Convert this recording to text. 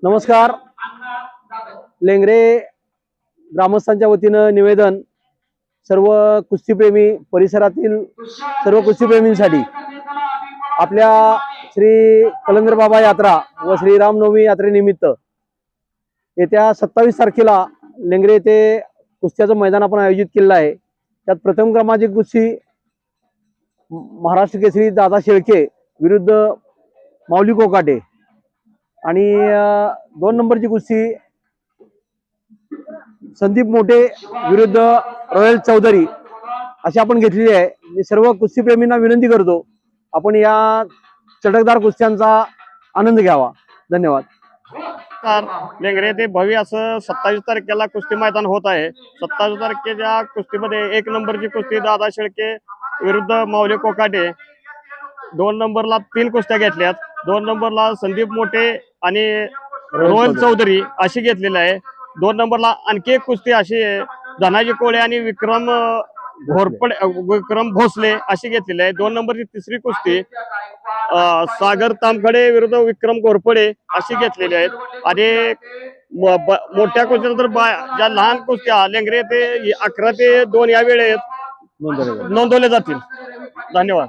नमस्कार. लेंगरे ग्रामस्थांच्या वतीनं निवेदन सर्व कुस्तीप्रेमी परिसरातील सर्व कुस्तीप्रेमींसाठी आपल्या श्री कलंदर बाबा यात्रा व श्री रामनवमी यात्रेनिमित्त येत्या 27 तारखेला लेंगरे येथे कुस्त्याचं मैदान आपण आयोजित केलेलं आहे. त्यात प्रथम क्रमांकाची कुस्ती महाराष्ट्र केसरी दादा शेळके विरुद्ध माऊली कोकाटे आणि 2 नंबरची कुस्ती संदीप मोठे विरुद्ध रॉयल चौधरी अशी आपण घेतलेली आहे. मी सर्व कुस्तीप्रेमींना विनंती करतो आपण या चटकदार कुस्त्यांचा आनंद घ्यावा. धन्यवाद. लेंगरे येथे भव्य असं 27 तारखेला कुस्ती मैदान होत आहे. 27 तारखेच्या कुस्तीमध्ये 1 नंबरची कुस्ती दादा शेळके विरुद्ध माऊली कोकाटे, 2 नंबरला 3 कुस्त्या घेतल्यात. 2 नंबरला संदीप मोठे आणि रोहन चौधरी अशी घेतलेली आहे. 2 नंबरला आणखी एक कुस्ती अशी धनाजी कोळे आणि विक्रम भोसले अशी घेतलेली आहे. 2 नंबरची तिसरी कुस्ती सागर तामखडे विरुद्ध विक्रम घोरपडे अशी घेतलेली आहेत. आणि मोठ्या कुस्त्या तर ज्या लहान कुस्त्या लेंगरे ते 11 ते 2 या वेळेत नोंदवल्या जातील. धन्यवाद.